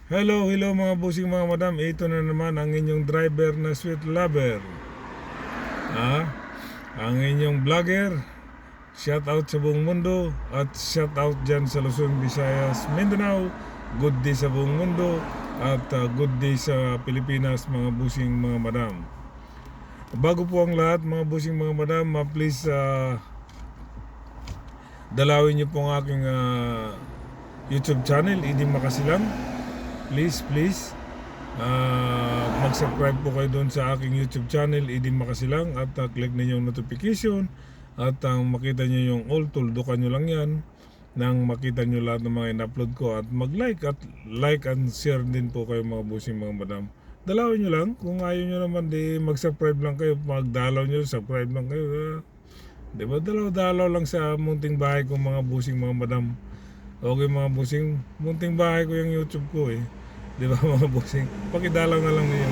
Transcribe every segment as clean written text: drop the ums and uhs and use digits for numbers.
Hello mga busing mga madam. Ito na naman ang inyong driver na sweet lover. Ang inyong vlogger. Shout out sa buong mundo at shout out dyan sa Luzon, Visayas, Mindanao. Good day sa buong mundo at good day sa Pilipinas mga busing mga madam. Bago po ang lahat mga busing mga madam, please dalawin niyo po ang aking YouTube channel, Idi Makasilang. Please mag-subscribe po kayo doon sa aking YouTube channel, Idi Makasilang, at click ninyo yung notification at makita nyo yung all, tuldukan nyo lang yan nang makita nyo lahat ng mga in-upload ko at mag-like at like and share din po kayo mga busing mga madam. Dalawin nyo lang, kung ayaw nyo naman di mag-subscribe lang kayo, magdalaw nyo, subscribe lang kayo. Diba dalaw-dalaw lang sa munting bahay ko mga busing mga madam. Okay mga busing, munting bahay ko yung YouTube ko eh. Di ba mga busing? Pakidalaw na lang niyo.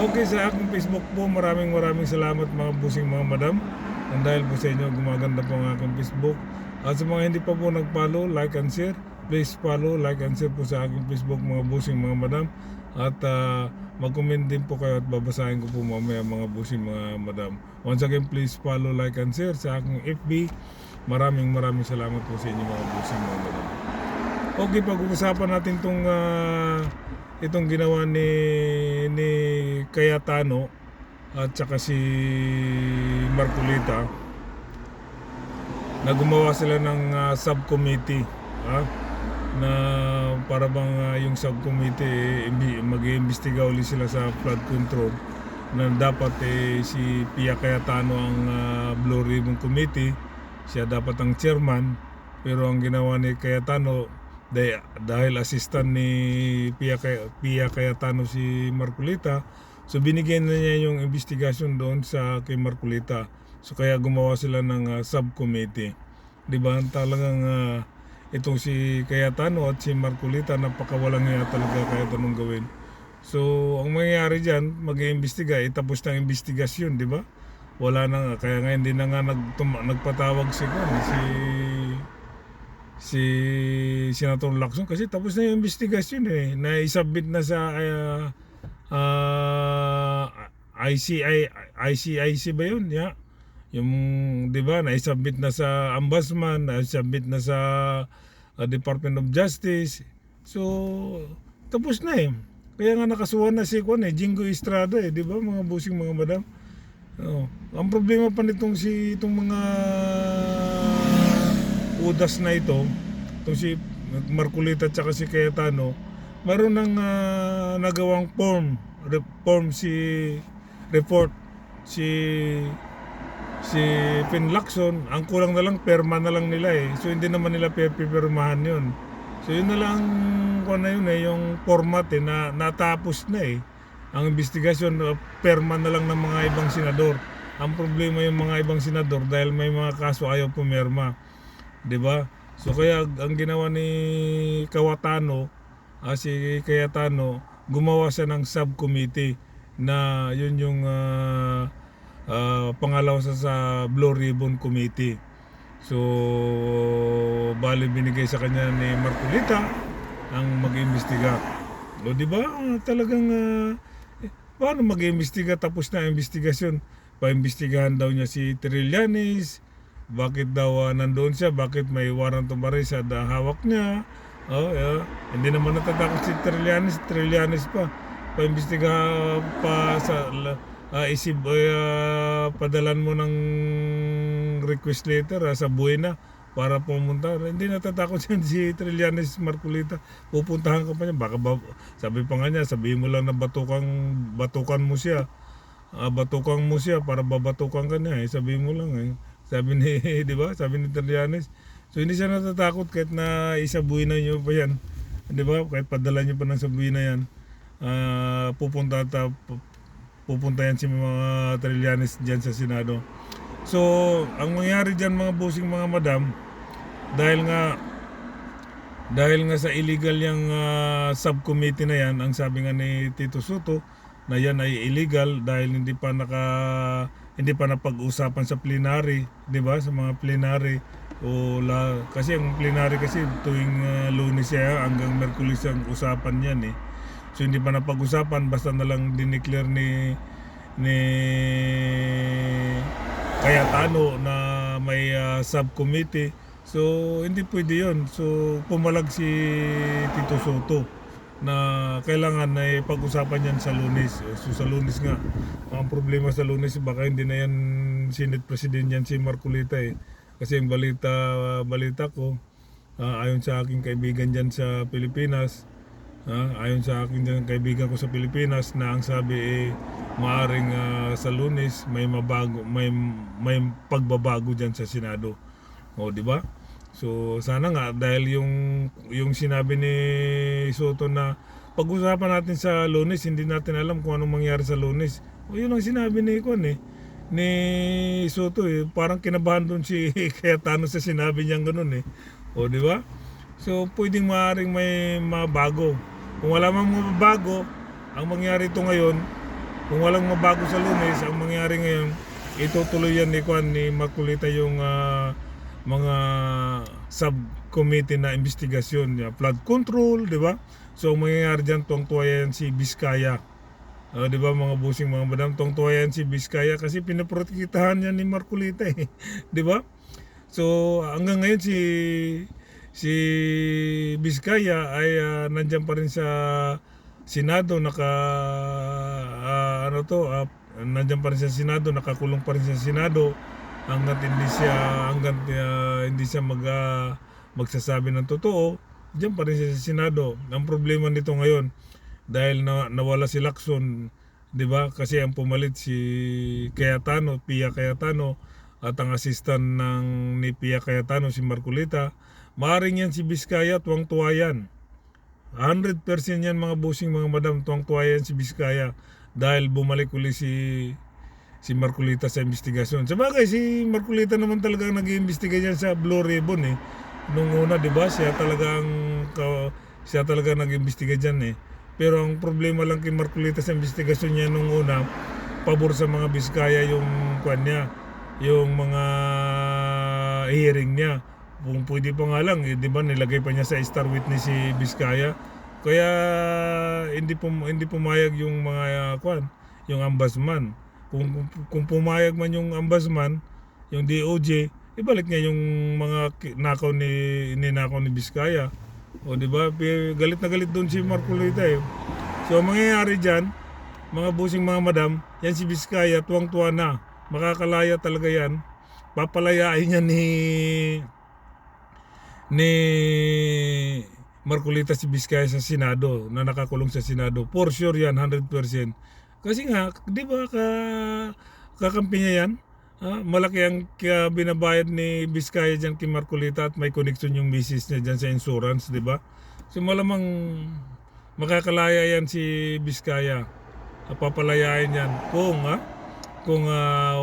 Okay, sa aking Facebook po, maraming salamat mga busing mga madam. Ang dahil po sa inyo, gumaganda po ang aking Facebook. At sa mga hindi pa po nag-follow, like and share, please follow, like and share po sa aking Facebook mga busing mga madam. At mag-comment din po kayo at babasahin ko po mamaya mga busing mga madam. Once again, please follow, like and share sa aking FB. Maraming salamat po sa inyo mga busing mga madam. Okay, pag-uusapan natin itong ginawa ni Cayetano at saka si Marcolita na gumawa sila ng subcommittee na para bang yung subcommittee mag-iimbestiga ulit sila sa flood control na dapat si Pia Cayetano ang Blue Ribbon Committee, siya dapat ang chairman, pero ang ginawa ni Cayetano dahil assistant ni Pia Cayetano si Marcolita, so binigyan na niya yung investigasyon doon sa kay Marcolita. So kaya gumawa sila ng subcommittee. 'Di ba? Talagang itong si Cayetano at si Marcolita, napakawalang hiya talaga kahit anong gawin. So ang mangyayari diyan, mag-iimbestiga, tapos ng investigasyon, 'di ba? Wala na nga, kaya nga hindi na nga nagpatawag si Senator Lacson kasi tapos na yung investigasyon na isubmit na sa ICIC ba yun? Yeah. Yung 'di ba, na isubmit na sa Ombudsman, na isubmit na sa Department of Justice. So tapos na Kaya nga nakasuhan na si Jingo Estrada 'di ba mga busing mga madam? Ang problema pa itong mga udas na ito, itong si Marcolita at saka si Cayetano, mayroon ng nagawang report si Pin Lacson. Ang kulang na lang perma na lang nila so hindi naman nila pipirmahan yun. So yun na lang yung format na natapos na ang investigasyon, perma na lang ng mga ibang senador. Ang problema yung mga ibang senador dahil may mga kaso ayaw pumirma, 'di ba? So kaya ang ginawa ni si Cayetano, gumawa siya ng subcommittee na yun yung pangalawa sa Blue Ribbon Committee. So bali binigay sa kanya ni Marcolita ang mag-imbestiga. O 'di ba? Talagang paano mag-iimbestiga tapos na ang investigasyon? Paimbestigahan daw niya si Trillanes. Bakit daw nandoon siya? Bakit may warrant of arrest sa hawak niya? Hindi naman natatakot si Trillanes pa. Paimbestiga pa sa padalan mo ng request letter sa Buena para pumunta. Hindi natatakot yan si Trillanes Marcolita. Pupuntahan ka pa niya. Sabi pa nga niya, sabihin mo lang na batukan mo siya. Batukan mo siya para babatukan ka niya. Sabihin mo lang Sabi ni, di ba? Sabi ni Trillanes. So hindi siya natatakot kahit na isabuhin na niyo pa yan. Di ba? Kahit padala niyo pa ng sabuhin na yan. Pupunta yan si mga Trillanes dyan sa Senado. So, ang mangyari dyan mga busing mga madam, dahil nga sa illegal yung subcommittee na yan, ang sabi nga ni Tito Soto, na yan ay illegal dahil hindi pa hindi pa napag-usapan sa plenary, 'di ba? Sa mga plenary kasi ang plenary kasi tuwing Lunes siya hanggang Miyerkules ang usapan niyan eh. So hindi pa napag-usapan, basta na lang dineclare ni Cayetano na may subcommittee. So hindi pwede 'yon. So pumalag si Tito Soto na kailangan na pag-usapan yan sa Lunes. So sa Lunes nga, ang problema sa Lunes baka hindi na yan Senate President yan si Marcolita eh. Kasi yung balita ko, ayon sa aking kaibigan dyan sa Pilipinas, ayon sa aking kaibigan ko sa Pilipinas, na ang sabi eh maaring sa Lunes may may pagbabago dyan sa Senado. O di ba? So sana nga dahil yung sinabi ni Soto na pag-usapan natin sa Lunes, hindi natin alam kung anong mangyari sa Lunes. O yun ang sinabi ni Soto eh. Parang kinabahan doon si Cayetano sa sinabi niyang ganun eh. O di ba? So pwedeng maaring may mabago. Kung wala mang mabago, ang mangyari ito ngayon, kung walang mabago sa Lunes, ang mangyari ngayon, itutuloy yan ni Marcolita yung mga subcommittee na investigasyon, flood control, di ba? So mangyayari dyan, tuwang-tuwa yan si Vizcaya. Di ba mga busing mga madam, tuwang-tuwa yan si Vizcaya kasi pinaprotektahan yan ni Marcolita eh. Di ba? So hanggang ngayon si Vizcaya ay nandyan pa rin sa Senado, nandyan pa rin sa Senado, nakakulong pa rin sa Senado hanggat hindi siya magsasabi ng totoo, diyan pa rin siya sa Senado. Ang problema nito ngayon, dahil nawala si Lacson, 'di ba? Kasi ang pumalit si Cayetano, Pia Cayetano, at ang assistant ni Pia Cayetano si Marcolita, maaring yan si Vizcaya, tuwang-tuwa yan. 100% yan mga busing mga madam, tuwang-tuwa yan si Vizcaya dahil bumalik uli si Marcolita sa investigasyon. Sabagay si Marcolita naman talaga nag-iimbestiga diyan sa Blue Ribbon eh. Nung una, 'di ba? Siya talaga nag-iimbestiga diyan eh. Pero ang problema lang kay Marcolita sa investigasyon niya nung una, pabor sa mga Vizcaya yung yung mga hearing niya. Kung pwede pa nga lang, eh, 'di ba? Nilagay pa niya sa star witness si Vizcaya. Kaya hindi pumayag yung mga yung ombudsman. Kung pumayag man yung ombudsman, yung DOJ, ibalik niya yung mga ninakaw ni Vizcaya. O di ba? Galit na galit doon si Marcolita eh. So mangyayari diyan, mga busing mga madam, yan si Vizcaya tuwang-tuwa na. Makakalaya talaga yan. Papalayain niya ni Marcolita si Vizcaya sa Senado, na nakakulong sa Senado. For sure yan, 100%. Kasi nga, di ba kakampi niya yan? Malaki ang binabayad ni Vizcaya dyan kay Marcolita at may connection yung misis niya dyan sa insurance, di ba? So malamang makakalaya yan si Vizcaya. Papalayain yan kung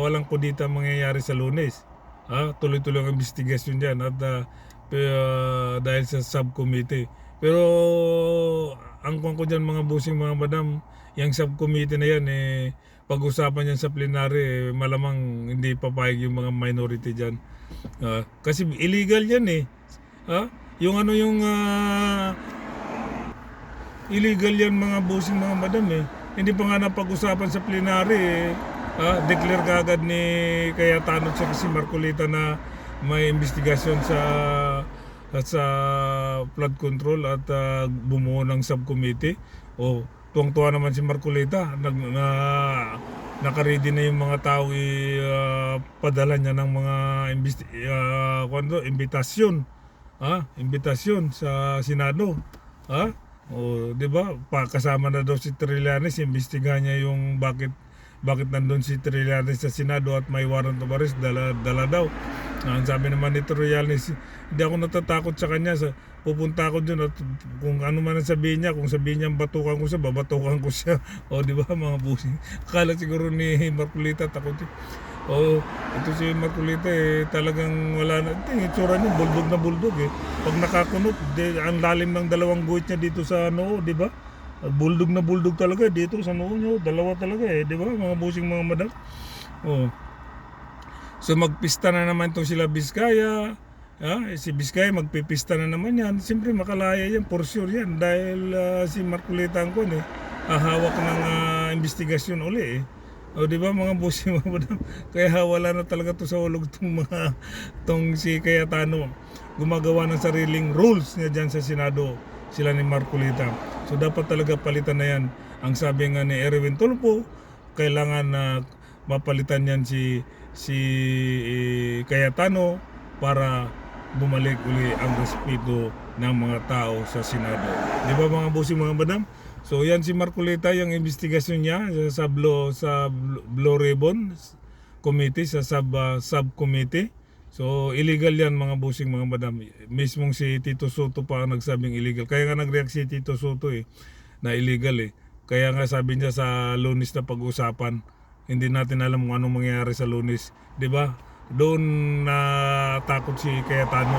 walang kudita mangyayari sa Lunes. Tuloy-tuloy ang investigasyon dyan at dahil sa subcommittee. Pero ang ko dyan mga busing mga madam, yung subcommittee na yan pag-usapan yan sa plenary, malamang hindi papayag yung mga minority dyan. Kasi illegal yan eh. Yung illegal yan mga busing mga madam eh. Hindi pa nga napag-usapan sa plenary declare kaagad ni Cayetano at si Marcolita na may investigasyon sa flood control at bumuo ng subcommittee. Tuwang-tuwa naman si Marcolita, nakaready na yung mga tao padala niya ng mga imbitasyon sa Senado. Di ba? Kasama na daw si Trillanes, imbestigahan niya yung bakit nandun si Trillanes sa Senado at may warrant of arrest, dala daw. Ang sabi naman ni Trillanes, hindi ako natatakot sa kanya, pupunta ako dun at kung ano man ang sabihin niya, kung sabihin niya batukan ko siya, babatukan ko siya. Di ba mga busing? Akala siguro ni Marcolita takot. Ito si Marcolita talagang wala na. Ito yung itsura niya, buldog eh. Pag nakakunot, ang lalim ng dalawang guhit niya dito sa noo, di ba? Buldog na buldog talaga dito sa noo niyo, dalawa talaga di ba mga busing mga madam? Oh. So magpista na naman to sila Biskaya. Si Biskaya magpipista na naman yan. Siyempre makalaya yan, for sure yan. Dahil si Marcolita ang kun hawak ng investigasyon uli O di ba mga boss mga madam? Kaya wala na talaga to sa ulog tong si Cayetano. Gumagawa ng sariling rules niya dyan sa Senado sila ni Marcolita. So dapat talaga palitan na yan. Ang sabi nga ni Erwin Tulfo, kailangan na mapalitan yan si Cayetano para bumalik uli ang respeto ng mga tao sa Senado. Di ba mga boss mga madam? So yan si Marcolita, yung investigasyon niya sa Blue Ribbon Committee, sa subcommittee. So illegal yan mga bossing mga madam. Mismong si Tito Soto pa ang nagsabing illegal. Kaya nga nag-react si Tito Soto na illegal Kaya nga sabi niya sa Lunes na pag-usapan, hindi natin alam kung anong mangyayari sa Lunes, 'di ba? Doon na takot si Cayetano.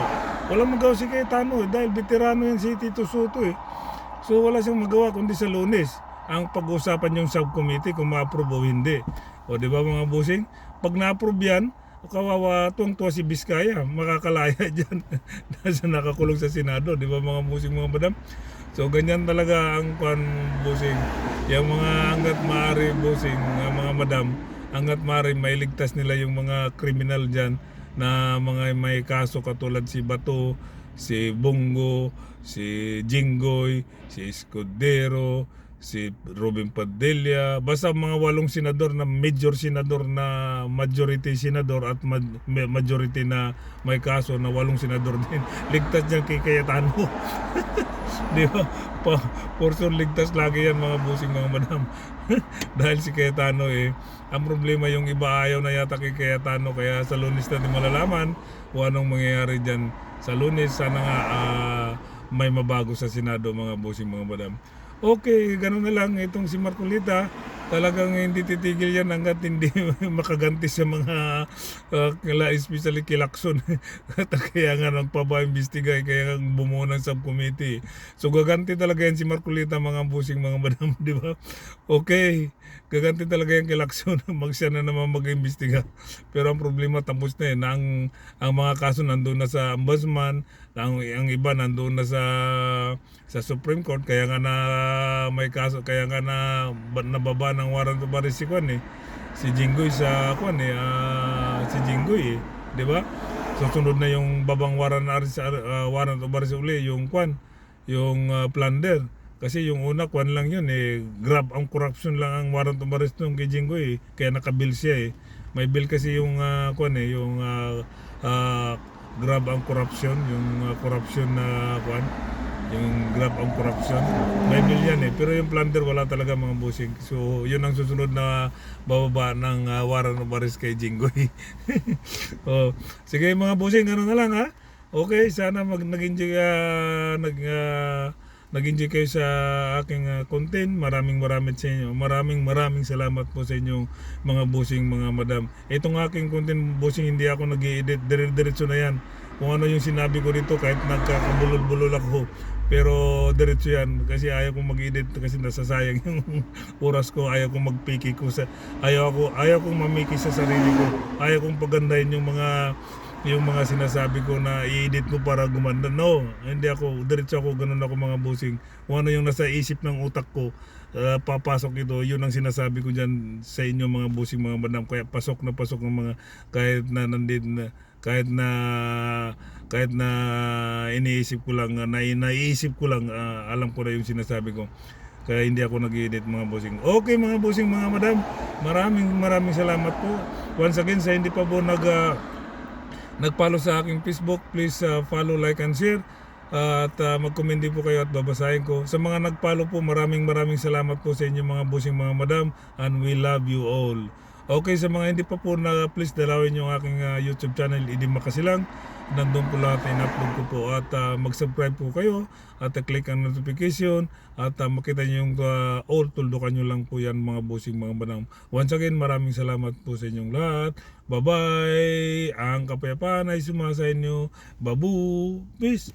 Walang magawa si Cayetano dahil veterano yan si Tito Soto So wala siyang magawa kundi sa Lunes ang pag-usapan yung subcommittee kung ma-approve o hindi. O 'di ba mga bossing? Pag na-approve yan, kawawa tuwang-tuwa si Biskaya, makakalaya diyan. Nasa nakakulong sa Senado, 'di ba mga bossing mga madam? So ganyan talaga ang bossing. Yung mga hanggat maaari bossing, mga madam, hanggat maaari mailigtas nila yung mga kriminal diyan na mga may kaso katulad si Bato, si Bongo, si Jinggoy, si Escudero, si Robin Padilla, basta mga 8 senador na major senador na majority senador at majority na may kaso na 8 senador din. Ligtas diyan kay Cayetano. Di ba? For sure ligtas lagi yan mga bossing mga madam. Dahil si Cayetano ang problema yung iba ayaw na yata kay Cayetano, kaya sa Lunes natin malalaman kung anong mangyayari dyan sa Lunes. Sana nga may mabago sa Senado mga bossing mga madam. Okay, ganoon na lang itong si Marcolita. Talagang hindi titigil yan hanggat hindi makaganti sa mga especially kay Lacson. Kaya nga nagpapa-imbestiga, kaya bumuo ng subcommittee. So gaganti talaga yan si Marcolita mga bossing mga madam, di ba? Okay, gaganti talaga yan kay Lacson. Siya na naman mag-imbestiga. Pero ang problema tapos na na ang mga kaso nandun na sa ombudsman, ang iba nandun na sa Supreme Court, kaya nga na may kaso, kaya nga na nababa ng warrant of arrest si Jinggoy sa si Jinggoy di ba? Susunod na yung babang warrant of arrest uli yung yung plunder, kasi yung una lang yun grab ang corruption lang ang warrant of arrest nung kay Jinggoy kaya nakabill siya may bill kasi yung yung grab ang corruption, yung corruption na yung grab ang corruption, may bill yan pero yung plunder wala talaga mga bossing. So yun ang susunod na bababa ng warrant of arrest kay Jinggoy. Sige mga bossing, gano'n na lang Okay, sana nag-enjoy nag-enjoy kayo sa aking content. Maraming sa inyo. Maraming salamat po sa inyong mga bossing mga madam. Itong aking content bossing, hindi ako nag-i-edit, diretso na yan. Kung ano yung sinabi ko dito, kahit nagkakabulol-bulol ako, pero diretso yan kasi ayaw kong mag-edit kasi nasasayang yung oras ko. Ayaw kong magpiki ko ayaw kong mamiki sa sarili ko. Ayaw kong pagandahin yung mga sinasabi ko na i-edit ko para gumanda. No, hindi ako, diretso ako, ganun ako mga bossing. Kung ano yung nasa isip ng utak ko, papasok ito, yun ang sinasabi ko dyan sa inyo mga bossing mga madam. Kaya pasok ng mga kahit na iniisip ko lang, naiisip ko lang, alam ko na yung sinasabi ko. Kaya hindi ako nag-edit mga bossing. Okay mga bossing mga madam, maraming salamat po. Once again, sa hindi pa po nag-follow sa aking Facebook, please follow, like and share. At mag-comment din po kayo at babasahin ko. Sa mga nag-follow po, maraming salamat po sa inyo mga bossing mga madam, and we love you all. Okay, sa mga hindi pa po please dalawin yung aking YouTube channel, Eddie Makasilang. Nandun po lahat na in-upload ko po, at mag-subscribe po kayo at click ang notification at makita nyo yung all, tuldukan nyo lang po yan mga bossing mga madam. Once again, maraming salamat po sa inyong lahat. Bye bye. Ang kapayapaan ay sumasa inyo. Babu. Peace.